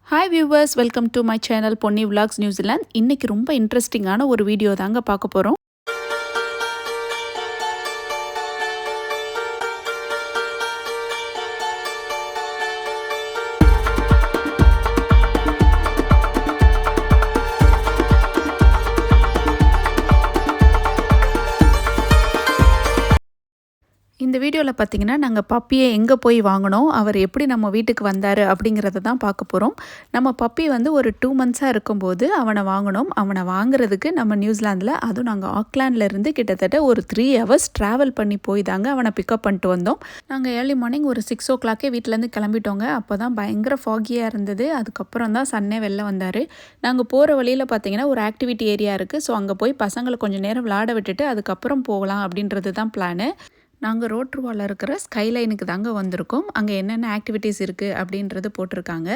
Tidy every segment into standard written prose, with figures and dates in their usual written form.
Hi viewers, welcome to my channel Ponni vlogs New Zealand. இன்றைக்கி ரொம்ப இன்ட்ரெஸ்டிங்கான ஒரு வீடியோ தாங்க பார்க்க போகிறோம். இந்த வீடியோவில் பார்த்தீங்கன்னா நாங்கள் பப்பியை எங்கே போய் வாங்கினோம், அவர் எப்படி நம்ம வீட்டுக்கு வந்தார் அப்படிங்கிறத தான் பார்க்க போகிறோம். நம்ம பப்பி வந்து ஒரு 2 மந்த்ஸாக இருக்கும்போது அவனை வாங்கினோம். அவனை வாங்குறதுக்கு நம்ம நியூசிலாந்தில், அதுவும் நாங்கள் ஆக்லாண்ட்லேருந்து கிட்டத்தட்ட ஒரு 3 ஹவர்ஸ் ட்ராவல் பண்ணி போய் தாங்க அவனை பிக்கப் பண்ணிட்டு வந்தோம். நாங்கள் ஏர்லி மார்னிங் ஒரு 6 o'clock வீட்டிலேருந்து கிளம்பிட்டோங்க. அப்போ தான் பயங்கர ஃபாகியாக இருந்தது. அதுக்கப்புறம் தான் சன்னே வெளில வந்தார். நாங்கள் போகிற வழியில் பார்த்தீங்கன்னா ஒரு ஆக்டிவிட்டி ஏரியா இருக்குது. ஸோ அங்கே போய் பசங்களை கொஞ்சம் நேரம் விளையாட விட்டுட்டு அதுக்கப்புறம் போகலாம் அப்படின்றது தான் பிளானு. நாங்கள் ரோட்ருவாவில் இருக்கிற ஸ்கைலைனுக்கு தாங்க வந்திருக்கோம். அங்கே என்னென்ன ஆக்டிவிட்டீஸ் இருக்குது அப்படின்றது போட்டிருக்காங்க.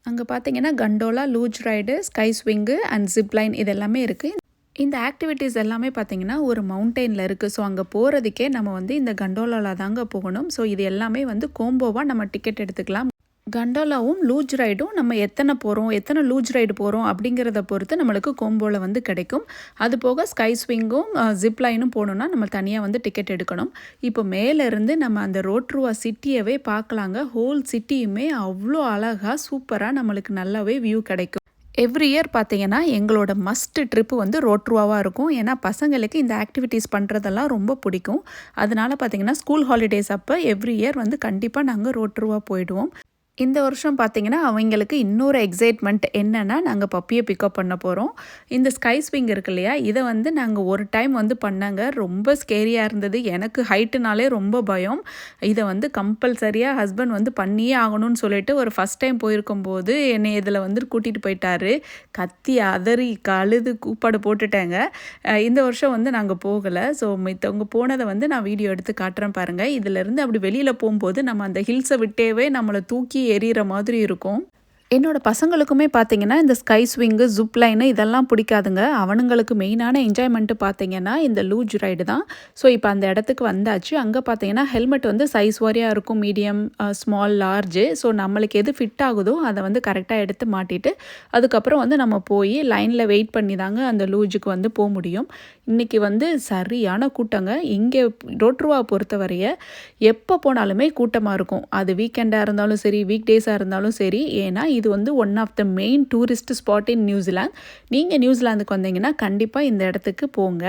அங்கே பார்த்தீங்கன்னா gondola, luge ride, sky swing and zipline இது எல்லாமே இருக்குது. இந்த ஆக்டிவிட்டீஸ் எல்லாமே பார்த்தீங்கன்னா ஒரு மவுண்டெயினில் இருக்குது. ஸோ அங்கே போகிறதுக்கே நம்ம வந்து இந்த கண்டோலாவில் தாங்க போகணும். ஸோ இது எல்லாமே வந்து கோம்போவாக நம்ம டிக்கெட் எடுத்துக்கலாம். கண்டோலாவும் லூஜ் ரைடும் நம்ம எத்தனை லூஜ் ரைடு போகிறோம் அப்படிங்கிறத பொறுத்து நம்மளுக்கு கோம்போவில் வந்து கிடைக்கும். அது போக ஸ்கை ஸ்விங்கும் ஜிப்லைனும் போகணுன்னா நம்ம தனியாக வந்து டிக்கெட் எடுக்கணும். இப்போ மேலேருந்து நம்ம அந்த ரோட்ருவா சிட்டியவே பார்க்கலாங்க. ஹோல் சிட்டியுமே அவ்வளோ அழகாக சூப்பராக நம்மளுக்கு நல்லாவே வியூ கிடைக்கும். எவ்ரி இயர் பார்த்தீங்கன்னா எங்களோட மஸ்ட் ட்ரிப்பு வந்து ரோட்ருவாவாக இருக்கும். ஏன்னா பசங்களுக்கு இந்த ஆக்டிவிட்டீஸ் பண்ணுறதெல்லாம் ரொம்ப பிடிக்கும். அதனால பார்த்தீங்கன்னா ஸ்கூல் ஹாலிடேஸ் அப்போ எவ்ரி இயர் வந்து கண்டிப்பாக நாங்கள் ரோட்ருவா போயிடுவோம். இந்த வருஷம் பார்த்திங்கன்னா அவங்களுக்கு இன்னொரு எக்ஸைட்மெண்ட் என்னென்னா, நாங்கள் பப்பியை பிக்கப் பண்ண போகிறோம். இந்த ஸ்கை ஸ்விங் இருக்கு இல்லையா, இதை வந்து நாங்கள் ஒரு டைம் வந்து பண்ணாங்க. ரொம்ப ஸ்கேரியாக இருந்தது. எனக்கு ஹைட்டுனாலே ரொம்ப பயம். இதை வந்து கம்பல்சரியாக ஹஸ்பண்ட் வந்து பண்ணியே ஆகணும்னு சொல்லிட்டு ஒரு ஃபஸ்ட் டைம் போயிருக்கும்போது என்னை இதில் வந்து கூட்டிகிட்டு போயிட்டாரு. கத்தி அதறி கழுது கூப்பாடு போட்டுட்டேங்க. இந்த வருஷம் வந்து நாங்கள் போகலை. ஸோ மித்தவங்க போனதை வந்து நான் வீடியோ எடுத்து காட்டுறேன் பாருங்கள். இதிலேருந்து அப்படி வெளியில் போகும்போது நம்ம அந்த ஹில்ஸை விட்டேவே நம்மளை தூக்கி எறிகிற மாதிரி இருக்கும். என்னோட பசங்களுக்குமே பார்த்தீங்கன்னா இந்த ஸ்கை ஸ்விங்கு, ஜிப்லைனு இதெல்லாம் பிடிக்காதுங்க. அவனுங்களுக்கு மெயினான என்ஜாய்மெண்ட்டு பார்த்தீங்கன்னா இந்த லூஜ் ரைடு தான். ஸோ இப்போ அந்த இடத்துக்கு வந்தாச்சு. அங்கே பார்த்தீங்கன்னா ஹெல்மெட் வந்து சைஸ் வாரியாக இருக்கும். Medium, small, large. ஸோ நம்மளுக்கு எது ஃபிட் ஆகுதோ அதை வந்து கரெக்டாக எடுத்து மாட்டிட்டு அதுக்கப்புறம் வந்து நம்ம போய் லைனில் வெயிட் பண்ணி தாங்க அந்த லூஜுக்கு வந்து போக முடியும். இன்றைக்கி வந்து சரியான கூட்டங்க. இங்கே ரோட்ருவா பொறுத்தவரைய எப்போ போனாலுமே கூட்டமாக இருக்கும். அது வீக்கெண்டாக இருந்தாலும் சரி, வீக் டேஸாக இருந்தாலும் சரி. ஏன்னா இது வந்து one of the main tourist spot in New Zealand. நீங்கள் நியூசிலாந்துக்கு வந்தீங்கன்னா கண்டிப்பாக இந்த இடத்துக்கு போங்க.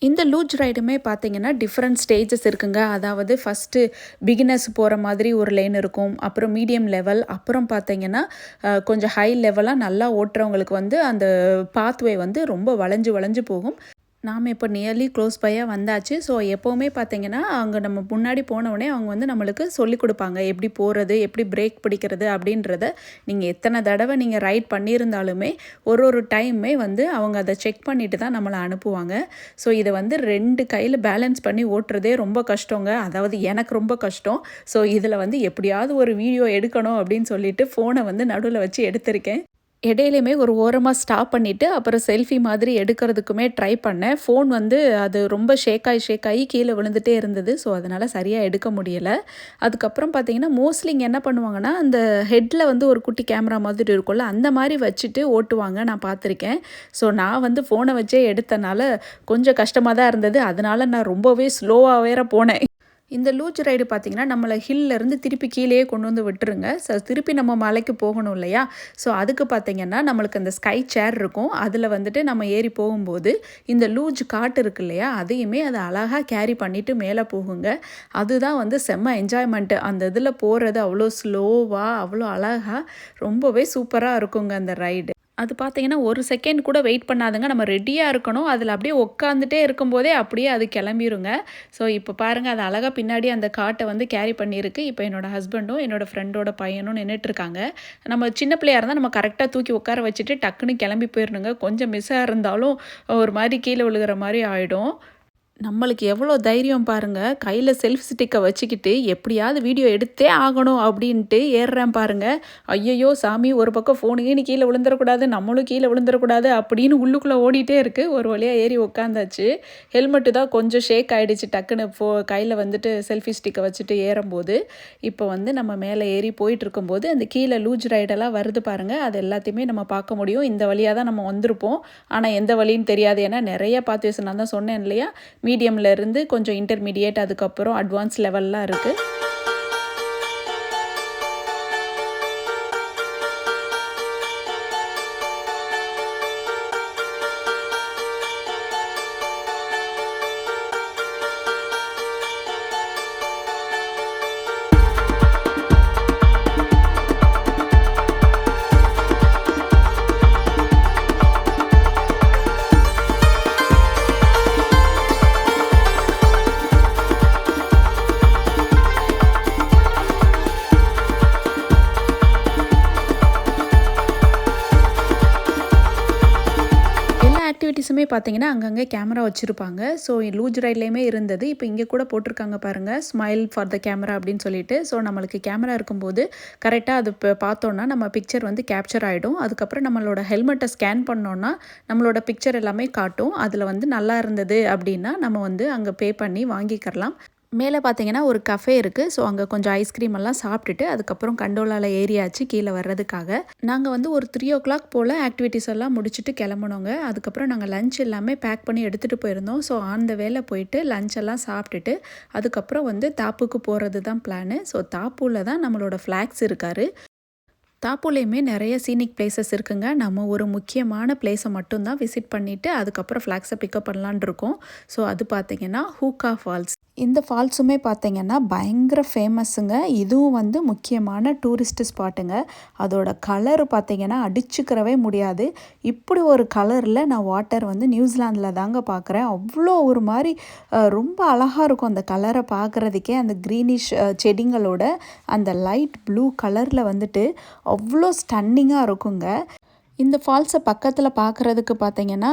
இந்த லூஜ் ரைடுமே பார்த்தீங்கன்னா டிஃப்ரெண்ட் ஸ்டேஜஸ் இருக்குங்க. அதாவது ஃபஸ்ட்டு பிகினர்ஸ் போகிற மாதிரி ஒரு லேன் இருக்கும். அப்புறம் மீடியம் லெவல், அப்புறம் பார்த்தீங்கன்னா கொஞ்சம் ஹை லெவலாக நல்லா ஓட்டுறவங்களுக்கு வந்து அந்த பாத்வே வந்து ரொம்ப வளைஞ்சு வளைஞ்சு போகும். நாம் இப்போ நியர்லி க்ளோஸ் பையாக வந்தாச்சு. ஸோ எப்போவுமே பார்த்தீங்கன்னா அங்கே நம்ம முன்னாடி போனவுடனே அவங்க வந்து நம்மளுக்கு சொல்லிக் கொடுப்பாங்க. எப்படி போகிறது, எப்படி பிரேக் பிடிக்கிறது அப்படின்றத. நீங்கள் எத்தனை தடவை நீங்கள் ரைட் பண்ணியிருந்தாலுமே ஒரு டைமே வந்து அவங்க அதை செக் பண்ணிட்டு தான் நம்மளை அனுப்புவாங்க. ஸோ இதை வந்து 2 கையில் பேலன்ஸ் பண்ணி ஓட்டுறதே ரொம்ப கஷ்டங்க. அதாவது எனக்கு ரொம்ப கஷ்டம். ஸோ இதில் வந்து எப்படியாவது ஒரு வீடியோ எடுக்கணும் அப்படின்னு சொல்லிட்டு ஃபோனை வந்து நடுவில் வச்சு எடுத்திருக்கேன். இடையிலையுமே ஒரு ஓரமாக ஸ்டாப் பண்ணிவிட்டு அப்புறம் செல்ஃபி மாதிரி எடுக்கிறதுக்குமே ட்ரை பண்ணேன். ஃபோன் வந்து அது ரொம்ப ஷேக் ஆகி கீழே விழுந்துகிட்டே இருந்தது. ஸோ அதனால் சரியாக எடுக்க முடியலை. அதுக்கப்புறம் பார்த்தீங்கன்னா மோஸ்ட்லி இங்கே என்ன பண்ணுவாங்கன்னா அந்த ஹெட்டில் வந்து ஒரு குட்டி கேமரா மாதிரி இருக்கும்ல, அந்த மாதிரி வச்சுட்டு ஓட்டுவாங்க, நான் பார்த்துருக்கேன். ஸோ நான் வந்து ஃபோனை வச்சே எடுத்தனால கொஞ்சம் கஷ்டமாக தான் இருந்தது. அதனால் நான் ரொம்பவே ஸ்லோவாக வேற போனேன். இந்த லூஜ் ரைடு பார்த்திங்கன்னா நம்மளை ஹில்லேருந்து திருப்பி கீழேயே கொண்டு வந்து விட்டுருங்க. ஸோ திருப்பி நம்ம மலைக்கு போகணும் இல்லையா. ஸோ அதுக்கு பார்த்திங்கன்னா நம்மளுக்கு அந்த ஸ்கை சேர் இருக்கும். அதில் வந்துட்டு நம்ம ஏறி போகும்போது இந்த லூஜ் காட்டு இருக்கு இல்லையா, அதையுமே அதை அழகாக கேரி பண்ணிவிட்டு மேலே போகுங்க. அதுதான் வந்து செம்ம என்ஜாய்மெண்ட்டு. அந்த இதில் போகிறது அவ்வளோ ஸ்லோவாக, அவ்வளோ அழகாக, ரொம்பவே சூப்பராக இருக்குங்க அந்த ரைடு. அது பார்த்தீங்கன்னா ஒரு செகண்ட் கூட வெயிட் பண்ணாதுங்க. நம்ம ரெடியாக இருக்கணும். அதில் அப்படியே உட்காந்துட்டே இருக்கும்போதே அப்படியே அது கிளம்பிருங்க. ஸோ இப்போ பாருங்கள், அது அழகாக பின்னாடி அந்த காட்டை வந்து கேரி பண்ணியிருக்கு. இப்போ என்னோடய ஹஸ்பண்டும் என்னோடய ஃப்ரெண்டோட பையனும் நின்றுட்டுருக்காங்க. நம்ம சின்ன பிள்ளையாக இருந்தால் நம்ம கரெக்டாக தூக்கி உட்கார வச்சுட்டு டக்குன்னு கிளம்பி போயிடணுங்க. கொஞ்சம் மிஸ்ஸாக இருந்தாலும் ஒரு மாதிரி கீழே விழுகிற மாதிரி ஆகிடும். நம்மளுக்கு எவ்வளோ தைரியம் பாருங்க. கையில செல்ஃபி ஸ்டிக்கை வச்சுக்கிட்டு எப்படியாவது வீடியோ எடுத்தே ஆகணும் அப்படின்ட்டு ஏறுறேன் பாருங்க. ஐயையோ சாமி, ஒரு பக்கம் ஃபோனு கீனு கீழே விழுந்துடக்கூடாது, நம்மளும் கீழே விழுந்துடக்கூடாது அப்படின்னு உள்ளுக்குள்ளே ஓடிட்டே இருக்குது. ஒரு வழியாக ஏறி உட்காந்தாச்சு. ஹெல்மெட்டு தான் கொஞ்சம் ஷேக் ஆகிடுச்சு டக்குன்னு கையில் வந்துட்டு செல்ஃபி ஸ்டிக்கை வச்சுட்டு ஏறும்போது. இப்போ வந்து நம்ம மேலே ஏறி போயிட்டுருக்கும்போது அந்த கீழே லூஜ் ரைடெல்லாம் வருது பாருங்கள். அது எல்லாத்தையுமே நம்ம பார்க்க முடியும். இந்த வழியாக தான் நம்ம வந்திருப்போம். ஆனால் எந்த வழின்னு தெரியாது. ஏன்னா நிறைய பாத்வேஸ் நான் தான் சொன்னேன் இல்லையா, மீடியம்லேருந்து கொஞ்சம் இன்டர்மீடியேட், அதுக்கப்புறம் அட்வான்ஸ் லெவல்லாம் இருக்குது. ஆக்டிவிட்டீஸுமே பார்த்தீங்கன்னா அங்கங்கே கேமரா வச்சுருப்பாங்க. ஸோ லூஜ் ரைட்லேயுமே இருந்தது. இப்போ இங்கே கூட போட்டிருக்காங்க பாருங்கள், ஸ்மைல் ஃபார் த கேமரா அப்படின்னு சொல்லிட்டு. ஸோ நம்மளுக்கு கேமரா இருக்கும்போது கரெக்டாக அது இப்போ பார்த்தோன்னா நம்ம பிக்சர் வந்து கேப்சர் ஆகிடும். அதுக்கப்புறம் நம்மளோட ஹெல்மெட்டை ஸ்கேன் பண்ணோன்னா நம்மளோட பிக்சர் எல்லாமே காட்டும். அதில் வந்து நல்லா இருந்தது அப்படின்னா நம்ம வந்து அங்கே பே பண்ணி வாங்கிக்கிறலாம். மேலே பார்த்தீங்கன்னா ஒரு கஃபே இருக்குது. ஸோ அங்கே கொஞ்சம் ஐஸ்கிரீம் எல்லாம் சாப்பிட்டுட்டு அதுக்கப்புறம் கண்டோலாவில் ஏறியாச்சு கீழே வர்றதுக்காக. நாங்கள் வந்து ஒரு 3 போல் ஆக்டிவிட்டீஸ் எல்லாம் முடிச்சுட்டு கிளம்புனோங்க. அதுக்கப்புறம் நாங்கள் லஞ்ச் எல்லாமே பேக் பண்ணி எடுத்துகிட்டு போயிருந்தோம். ஸோ அந்த வேலை போயிட்டு லஞ்ச் எல்லாம் சாப்பிட்டுட்டு அதுக்கப்புறம் வந்து தாப்புக்கு போகிறது தான் பிளானு. ஸோ தாப்பூவில் தான் நம்மளோட ஃப்ளாக்ஸ் இருக்கார். தாப்பூலேயுமே நிறைய சீனிக் பிளேசஸ் இருக்குங்க. நம்ம ஒரு முக்கியமான பிளேஸை மட்டும்தான் விசிட் பண்ணிவிட்டு அதுக்கப்புறம் ஃப்ளாக்ஸை பிக்கப் பண்ணலான் இருக்கோம். ஸோ அது பார்த்திங்கன்னா ஹூக்கா ஃபால்ஸ். இந்த ஃபால்ஸுமே பார்த்திங்கன்னா பயங்கர ஃபேமஸுங்க. இதுவும் வந்து முக்கியமான டூரிஸ்ட் ஸ்பாட்டுங்க. அதோட கலர் பார்த்திங்கன்னா அடிச்சுக்கிறவே முடியாது. இப்படி ஒரு கலரில் நான் வாட்டர் வந்து நியூசிலாந்தில் தாங்க பார்க்குறேன். அவ்வளோ ஒரு மாதிரி ரொம்ப அழகாக இருக்கும் அந்த கலரை பார்க்குறதுக்கே. அந்த க்ரீனிஷ் செடிங்களோட அந்த லைட் ப்ளூ கலரில் வந்துட்டு அவ்வளோ ஸ்டன்னிங்காக இருக்குங்க. இந்த ஃபால்ஸை பக்கத்தில் பார்க்குறதுக்கு பார்த்தீங்கன்னா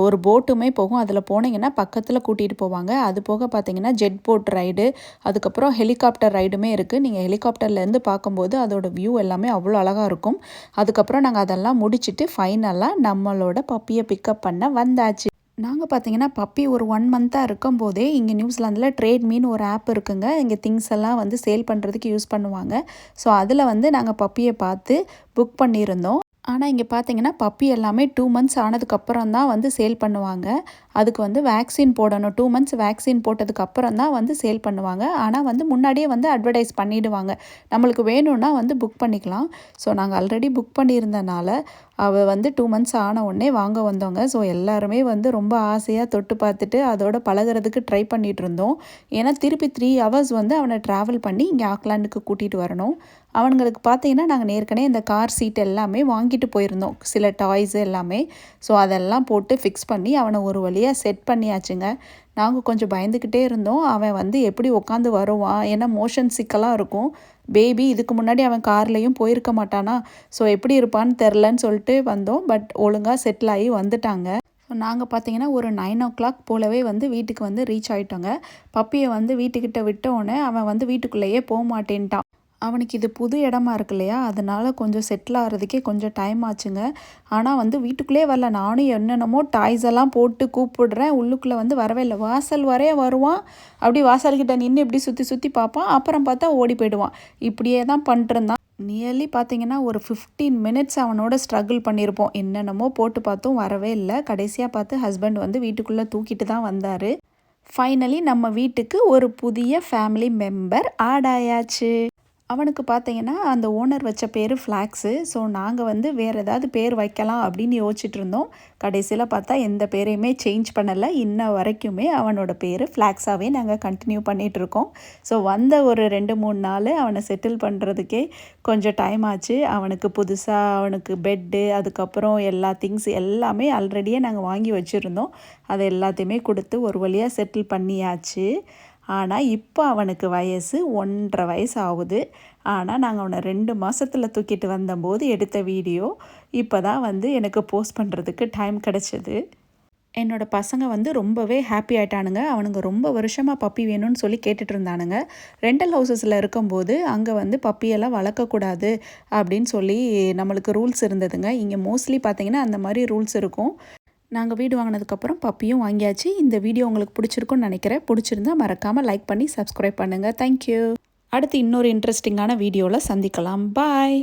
ஒரு போட்டுமே போகும். அதில் போனீங்கன்னா பக்கத்தில் கூட்டிகிட்டு போவாங்க. அது போக பார்த்தீங்கன்னா ஜெட் போட் ரைடு, அதுக்கப்புறம் ஹெலிகாப்டர் ரைடுமே இருக்குது. நீங்கள் ஹெலிகாப்டர்லேருந்து பார்க்கும்போது அதோட வியூ எல்லாமே அவ்வளோ அழகாக இருக்கும். அதுக்கப்புறம் நாங்கள் அதெல்லாம் முடிச்சுட்டு ஃபைனலாக நம்மளோட பப்பியை பிக்கப் பண்ண வந்தாச்சு. நாங்கள் பார்த்தீங்கன்னா பப்பி ஒரு 1 மந்த்தாக இருக்கும்போதே இங்கே நியூசிலாந்தில் ட்ரேட் மீன் ஒரு ஆப் இருக்குங்க. இங்கே திங்ஸ் எல்லாம் வந்து சேல் பண்ணுறதுக்கு யூஸ் பண்ணுவாங்க. ஸோ அதில் வந்து நாங்கள் பப்பியை பார்த்து புக் பண்ணியிருந்தோம். ஆனால் இங்கே பார்த்தீங்கன்னா பப்பி எல்லாமே 2 மந்த்ஸ் ஆனதுக்கப்புறம் தான் வந்து சேல் பண்ணுவாங்க. அதுக்கு வந்து வேக்சின் போடணும். 2 மந்த்ஸ் வேக்சின் போட்டதுக்கப்புறம் தான் வந்து சேல் பண்ணுவாங்க. ஆனால் வந்து முன்னாடியே வந்து அட்வர்டைஸ் பண்ணிவிடுவாங்க. நம்மளுக்கு வேணும்னா வந்து புக் பண்ணிக்கலாம். ஸோ நாங்கள் ஆல்ரெடி புக் பண்ணியிருந்தனால அவள் வந்து 2 மந்த்ஸ் ஆன உடனே வாங்க வந்தோங்க. ஸோ எல்லாருமே வந்து ரொம்ப ஆசையாக தொட்டு பார்த்துட்டு அதோட பழகிறதுக்கு ட்ரை பண்ணிகிட்டு இருந்தோம். ஏன்னா திருப்பி 3 ஹவர்ஸ் வந்து அவனை ட்ராவல் பண்ணி இங்கே ஆக்லாண்டுக்கு கூட்டிகிட்டு வரணும். அவனுங்களுக்கு பார்த்தீங்கன்னா நாங்கள் ஏற்கனவே இந்த கார் சீட் எல்லாமே வாங்கிட்டு போயிருந்தோம், சில டாய்ஸு எல்லாமே. ஸோ அதெல்லாம் போட்டு ஃபிக்ஸ் பண்ணி அவனை ஒரு வழியாக செட் பண்ணியாச்சுங்க. நாங்கள் கொஞ்சம் பயந்துக்கிட்டே இருந்தோம், அவன் வந்து எப்படி உட்காந்து வருவான், ஏன்னா மோஷன் சிக்கலாக இருக்கும். பேபி இதுக்கு முன்னாடி அவன் கார்லேயும் போயிருக்க மாட்டானா, ஸோ எப்படி இருப்பான்னு தெரிலன்னு சொல்லிட்டு வந்தோம். பட் ஒழுங்காக செட்டில் ஆகி வந்துட்டாங்க. ஸோ நாங்கள் பார்த்தீங்கன்னா ஒரு 9 போலவே வந்து வீட்டுக்கு வந்து ரீச் ஆகிட்டோங்க. பப்பியை வந்து வீட்டுக்கிட்ட விட்டோடனே அவன் வந்து வீட்டுக்குள்ளேயே போக மாட்டேன்ட்டான். அவனுக்கு இது புது இடமா இருக்கு இல்லையா, அதனால் கொஞ்சம் செட்டில் ஆகிறதுக்கே கொஞ்சம் டைம் ஆச்சுங்க. ஆனால் வந்து வீட்டுக்குள்ளே வரல. நானும் என்னென்னமோ டாய்ஸ் எல்லாம் போட்டு கூப்பிடுறேன், உள்ளுக்குள்ளே வந்து வரவே இல்லை. வாசல் வரைய வருவான், அப்படி வாசல்கிட்ட நின்று இப்படி சுற்றி சுற்றி பார்ப்பான், அப்புறம் பார்த்தா ஓடி போயிடுவான். இப்படியே தான் பண்ணிட்டுருந்தான். நியர்லி பார்த்தீங்கன்னா ஒரு 15 மினிட்ஸ் அவனோட ஸ்ட்ரகிள் பண்ணியிருப்போம். என்னென்னமோ போட்டு பார்த்தும் வரவே இல்லை. கடைசியாக பார்த்து ஹஸ்பண்ட் வந்து வீட்டுக்குள்ளே தூக்கிட்டு தான் வந்தார். ஃபைனலி நம்ம வீட்டுக்கு ஒரு புதிய ஃபேமிலி மெம்பர் ஆட் ஆயாச்சு. அவனுக்கு பார்த்தீங்கன்னா அந்த ஓனர் வச்ச பேர் ஃப்ளாக்ஸு. ஸோ நாங்கள் வந்து வேறு ஏதாவது பேர் வைக்கலாம் அப்படின்னு யோசிச்சுட்டு இருந்தோம். கடைசியில் பார்த்தா எந்த பேரையுமே சேஞ்ச் பண்ணலை. இன்ன வரைக்குமே அவனோட பேர் ஃப்ளாக்ஸாகவே நாங்கள் கண்டினியூ பண்ணிகிட்ருக்கோம். ஸோ வந்த ஒரு 2-3 நாள் அவனை செட்டில் பண்ணுறதுக்கே கொஞ்சம் டைம் ஆச்சு. அவனுக்கு புதுசாக அவனுக்கு பெட்டு, அதுக்கப்புறம் எல்லா திங்ஸ் எல்லாமே ஆல்ரெடியே நாங்கள் வாங்கி வச்சுருந்தோம். அதை எல்லாத்தையுமே கொடுத்து ஒரு வழியாக செட்டில் பண்ணியாச்சு. ஆனால் இப்போ அவனுக்கு வயசு 1.5 வயசு ஆகுது. ஆனால் நாங்கள் அவனை 2 மாதத்தில் தூக்கிட்டு வந்தபோது எடுத்த வீடியோ இப்போ தான் வந்து எனக்கு போஸ்ட் பண்ணுறதுக்கு டைம் கிடச்சிது. என்னோட பசங்க வந்து ரொம்பவே ஹாப்பி ஆயிட்டானுங்க. அவனுங்க ரொம்ப வருஷமா பப்பி வேணும்னு சொல்லி கேட்டுட்டு இருந்தானுங்க. ரெண்டல் ஹவுசஸில் இருக்கும்போது அங்கே வந்து பப்பியெல்லாம் வளர்க்கக்கூடாது அப்படின்னு சொல்லி நம்மளுக்கு ரூல்ஸ் இருந்ததுங்க. இங்கே மோஸ்ட்லி பார்த்தீங்கன்னா அந்த மாதிரி ரூல்ஸ் இருக்கும். நாங்கள் வீடு வாங்கினதுக்கப்புறம் பப்பியும் வாங்கியாச்சு. இந்த வீடியோ உங்களுக்கு பிடிச்சிருக்குன்னு நினைக்கிறேன். பிடிச்சிருந்தா மறக்காமல் லைக் பண்ணி சப்ஸ்கிரைப் பண்ணுங்கள். தேங்க்யூ. அடுத்து இன்னொரு இன்ட்ரெஸ்டிங்கான வீடியோவில் சந்திக்கலாம். பாய்.